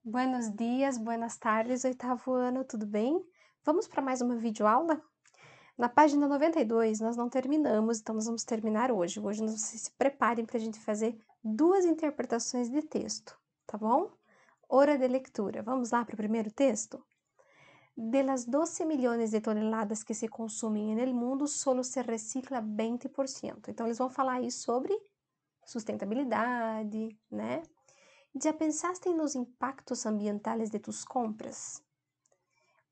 Buenos dias, buenas tardes, oitavo ano, tudo bem? Vamos para mais uma videoaula? Na página 92, nós não terminamos, então nós vamos terminar hoje. Hoje vocês se preparem para a gente fazer duas interpretações de texto, tá bom? Hora de leitura. Vamos lá para o primeiro texto? De las 12 milhões de toneladas que se consumem no mundo, solo se recicla 20%. Então, eles vão falar aí sobre sustentabilidade, né? ¿Ya pensaste en los impactos ambientales de tus compras?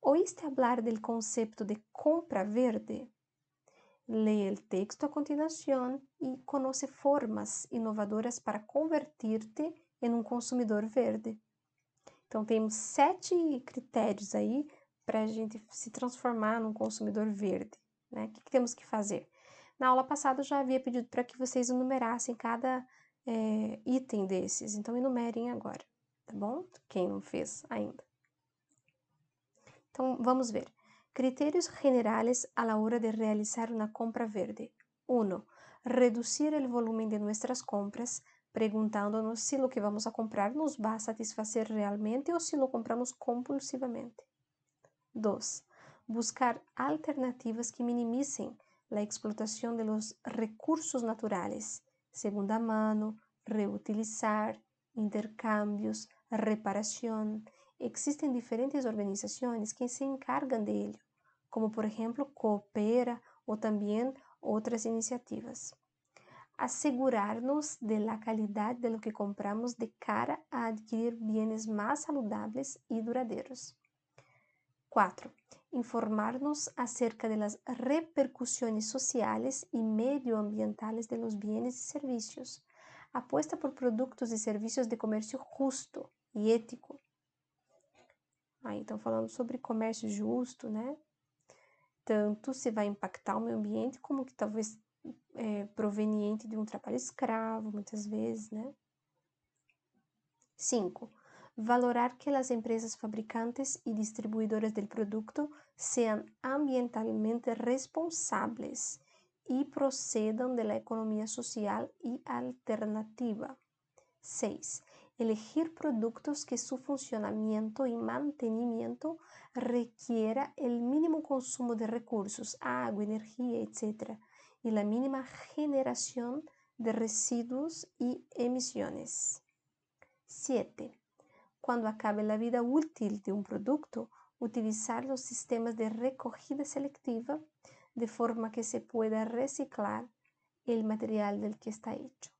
¿Oíste hablar del concepto de compra verde? Lee el texto a continuación y conoce formas inovadoras para convertir-te em um consumidor verde. Então, temos 7 critérios aí para a gente se transformar num consumidor verde, né? O que temos que fazer? Na aula passada eu já havia pedido para que vocês enumerassem cada item desses, então enumerem agora, tá bom? Quem não fez ainda. Então, vamos ver. Critérios generales a la hora de realizar una compra verde. 1. Reducir el volumen de nuestras compras, preguntándonos si lo que vamos a comprar nos va a satisfacer realmente o si lo compramos compulsivamente. 2. Buscar alternativas que minimicen la explotación de los recursos naturales, segunda mano, reutilizar, intercambios, reparación. Existen diferentes organizaciones que se encargan de ello, como por ejemplo Coopera o también otras iniciativas. Asegurarnos de la calidad de lo que compramos de cara a adquirir bienes más saludables y duraderos. 4. Informarnos acerca de las repercusiones sociales y medioambientales de los bienes y servicios. Apuesta por productos y servicios de comercio justo e ético. Aí estão falando sobre comércio justo, né? Tanto se vai impactar o meio ambiente, como que talvez proveniente de um trabalho escravo, muitas vezes, né? 5. Valorar que las empresas fabricantes y distribuidoras del producto sean ambientalmente responsables y procedan de la economía social y alternativa. 6. Elegir productos que su funcionamiento y mantenimiento requiera el mínimo consumo de recursos, agua, energía, etc., y la mínima generación de residuos y emisiones. 7. Cuando acabe la vida útil de un producto, utilizar los sistemas de recogida selectiva de forma que se pueda reciclar el material del que está hecho.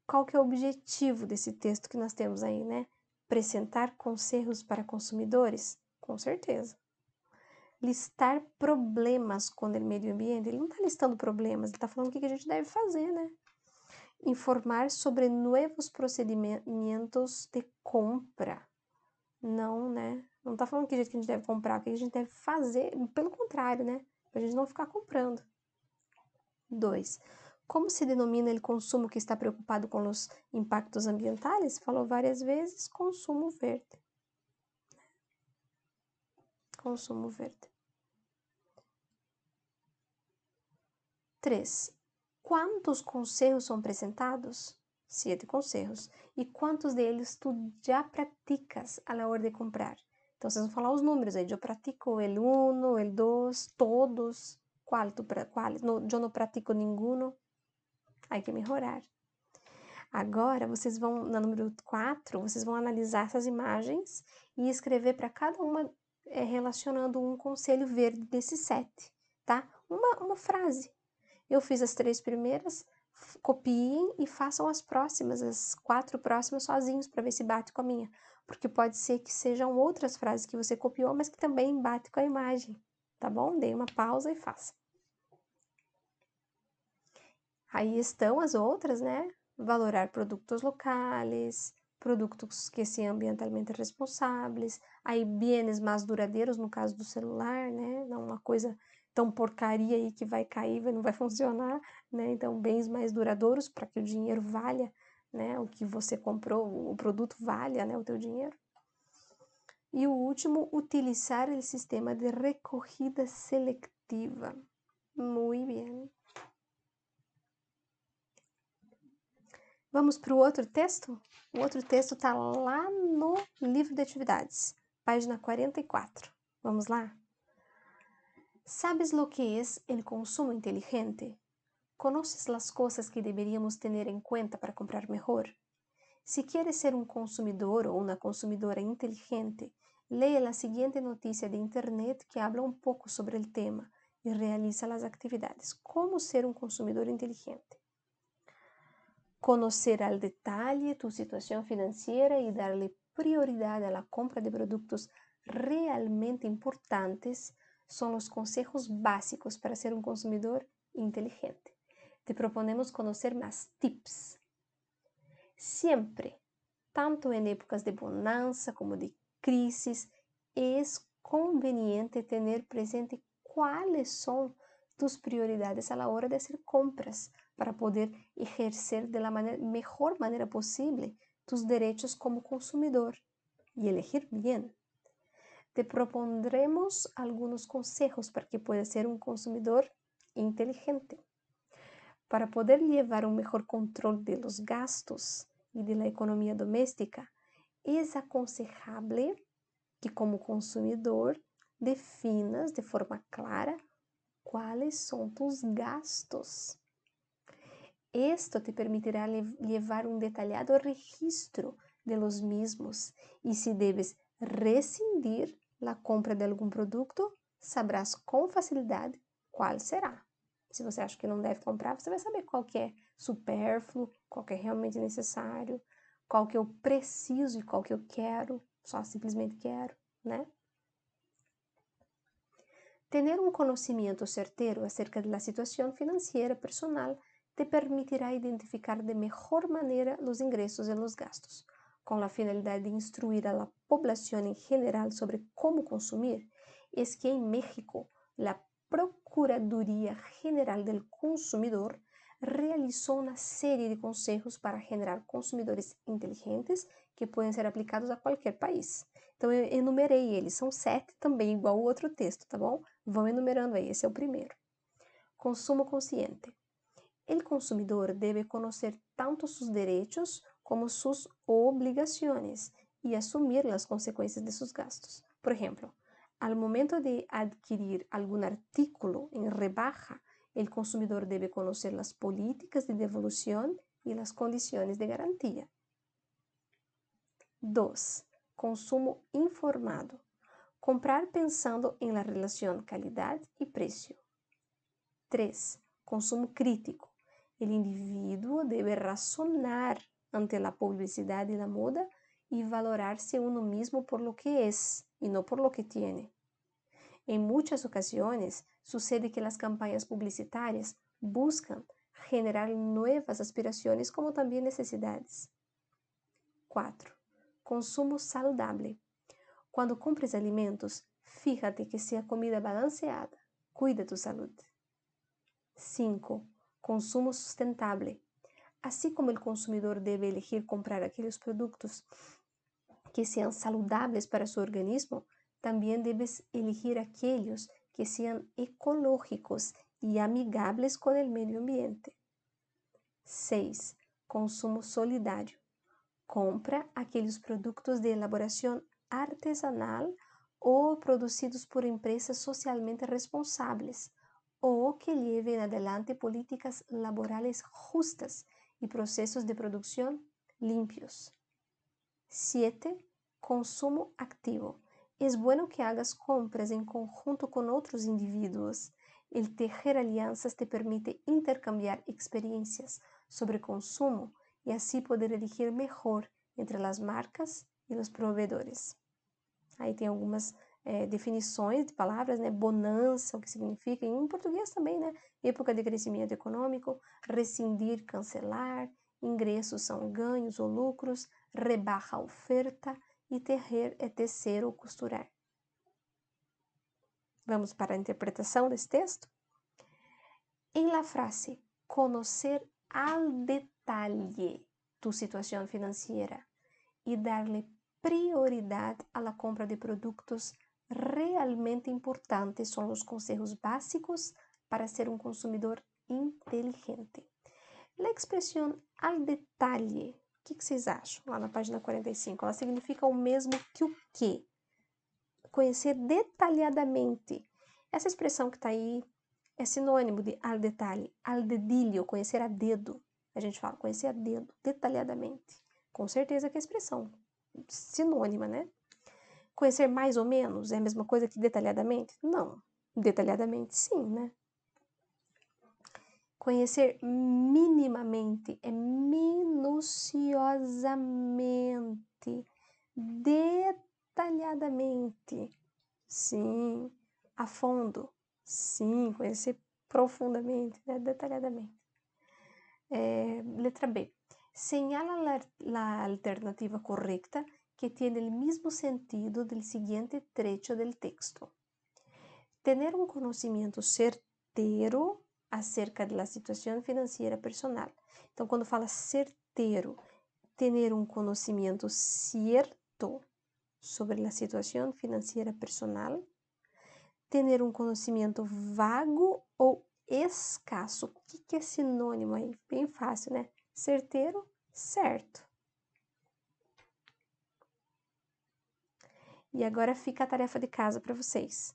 Qual que é o objetivo desse texto que nós temos aí, né? Apresentar conselhos para consumidores? Com certeza. Listar problemas com o meio ambiente? Ele não está listando problemas, ele está falando o que a gente deve fazer, né? Informar sobre novos procedimentos de compra. Não, né? Não tá falando que jeito que a gente deve comprar, o que a gente deve fazer, pelo contrário, né? Pra gente não ficar comprando. 2. Como se denomina o consumo que está preocupado com os impactos ambientais? Falou várias vezes, consumo verde. Consumo verde. 3. Quantos conselhos são apresentados? 7 conselhos. E quantos deles tu já praticas a la hora de comprar? Então, vocês vão falar os números aí. Eu pratico o 1, o 2, todos. Qual? No, eu não pratico nenhum. Hay que melhorar. Agora, vocês vão, na número 4, vocês vão analisar essas imagens e escrever para cada uma relacionando um conselho verde desses 7, tá? Uma frase. Eu fiz as 3 primeiras, copiem e façam as próximas, as 4 próximas sozinhos, para ver se bate com a minha. Porque pode ser que sejam outras frases que você copiou, mas que também bate com a imagem, tá bom? Dê uma pausa e faça. Aí estão as outras, né? Valorar produtos locais, produtos que sejam ambientalmente responsáveis, aí bienes mais duradeiros, no caso do celular, né? Não uma coisa tão porcaria aí que vai cair, não vai funcionar, né? Então, bens mais duradouros para que o dinheiro valha, né? O que você comprou, o produto valha, né? O teu dinheiro. E o último, utilizar o sistema de recorrida selectiva. Muito bem. Vamos para o outro texto? O outro texto está lá no livro de atividades, página 44. Vamos lá? ¿Sabes lo que es el consumo inteligente? ¿Conoces las cosas que deberíamos tener en cuenta para comprar mejor? Si quieres ser un consumidor o una consumidora inteligente, lee la siguiente noticia de Internet que habla un poco sobre el tema y realiza las actividades. ¿Cómo ser un consumidor inteligente? Conocer al detalle tu situación financiera y darle prioridad a la compra de productos realmente importantes son los consejos básicos para ser un consumidor inteligente. Te proponemos conocer más tips. Siempre, tanto en épocas de bonanza como de crisis, es conveniente tener presente cuáles son tus prioridades a la hora de hacer compras para poder ejercer de la mejor manera posible tus derechos como consumidor y elegir bien. Te propondremos algunos consejos para que puedas ser un consumidor inteligente. Para poder llevar un mejor control de los gastos y de la economía doméstica, es aconsejable que como consumidor definas de forma clara cuáles son tus gastos. Esto te permitirá llevar un detallado registro de los mismos y si debes rescindir la compra de algum produto, sabrás com facilidade qual será. Se você acha que não deve comprar, você vai saber qual que é supérfluo, qual que é realmente necessário, qual que eu preciso e qual que eu quero, só simplesmente quero, né? Tener un conocimiento certero acerca de la situación financiera personal te permitirá identificar de mejor manera los ingresos y los gastos. Con la finalidad de instruir a la población en general sobre cómo consumir, es que en México la Procuraduría General del Consumidor realizó una serie de consejos para generar consumidores inteligentes que pueden ser aplicados a qualquer país. Então, eu enumerei eles, são 7 também, igual o outro texto, tá bom? Vão enumerando aí, esse é o primeiro. Consumo consciente. El consumidor debe conocer tanto sus derechos como sus obligaciones y asumir las consecuencias de sus gastos. Por ejemplo, al momento de adquirir algún artículo en rebaja, el consumidor debe conocer las políticas de devolución y las condiciones de garantía. 2. Consumo informado. Comprar pensando en la relación calidad y precio. 3. Consumo crítico. El individuo debe razonar ante la publicidad y la moda y valorarse uno mismo por lo que es y no por lo que tiene. En muchas ocasiones sucede que las campañas publicitarias buscan generar nuevas aspiraciones como también necesidades. 4. Consumo saludable. Cuando compres alimentos, fíjate que sea comida balanceada. Cuida tu salud. 5. Consumo sustentable. Así como el consumidor debe elegir comprar aquellos productos que sean saludables para su organismo, también debes elegir aquellos que sean ecológicos y amigables con el medio ambiente. 6. Consumo solidario. Compra aqueles produtos de elaboração artesanal ou produzidos por empresas socialmente responsáveis ou que levem adelante políticas laborales justas e processos de produção limpios. 7. Consumo activo. Es bueno que hagas compras en conjunto con otros individuos. El tejer alianzas te permite intercambiar experiencias sobre consumo y así poder elegir mejor entre las marcas y los proveedores. Aí tem algumas definições de palavras, né? Bonança, o que significa, em português também, né? Época de crescimento econômico, rescindir, cancelar, ingressos são ganhos ou lucros, rebaja a oferta e tejer é tecer ou costurar. Vamos para a interpretação desse texto? Em la frase, conocer al detalle tu situación financiera y darle prioridad a la compra de productos realmente importantes son los consejos básicos para ser un consumidor inteligente. A expressão al detalle, o que vocês acham? Lá na página 45, ela significa o mesmo que o quê? Conhecer detalhadamente. Essa expressão que está aí é sinônimo de al detalhe, al dedilho, conhecer a dedo. A gente fala conhecer a dedo, detalhadamente. Com certeza que é expressão sinônima, né? Conhecer mais ou menos é a mesma coisa que detalhadamente? Não. Detalhadamente, sim, né? Conhecer minimamente é minuciosamente, detalhadamente. Sim. A fundo. Sim. Conhecer profundamente, né? Detalhadamente. Letra B. Señala la alternativa correcta que tiene el mismo sentido del siguiente trecho del texto. Tener un conocimiento certero acerca de la situación financiera personal. Então, quando fala certeiro, ter um conhecimento certo sobre a situação financeira personal, ter um conhecimento vago ou escasso. O que é sinônimo aí? Bem fácil, né? Certeiro, certo. E agora fica a tarefa de casa para vocês.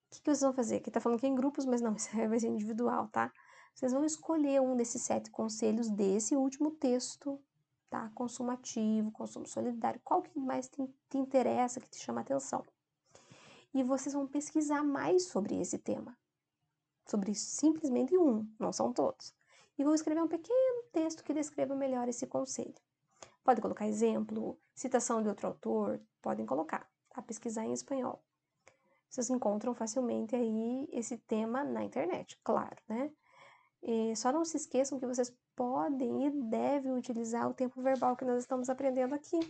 O que vocês vão fazer? Aqui tá falando que é em grupos, mas não, isso vai ser individual, tá? Vocês vão escolher um desses 7 conselhos desse último texto, tá? Consumo ativo, consumo solidário, qual que mais te interessa, que te chama atenção. E vocês vão pesquisar mais sobre esse tema. Sobre simplesmente um, não são todos. E vão escrever um pequeno texto que descreva melhor esse conselho. Pode colocar exemplo, citação de outro autor, podem colocar, tá? Pesquisar em espanhol. Vocês encontram facilmente aí esse tema na internet, claro, né? E só não se esqueçam que vocês podem e devem utilizar o tempo verbal que nós estamos aprendendo aqui,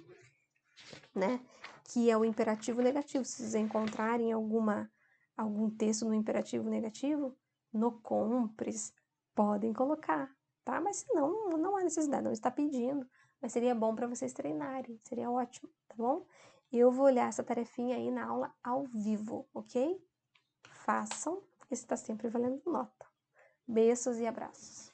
né? Que é o imperativo negativo. Se vocês encontrarem algum texto no imperativo negativo, no compres, podem colocar, tá? Mas se não, não há necessidade, não está pedindo, mas seria bom para vocês treinarem, seria ótimo, tá bom? Eu vou olhar essa tarefinha aí na aula ao vivo, ok? Façam, porque está sempre valendo nota. Beijos e abraços.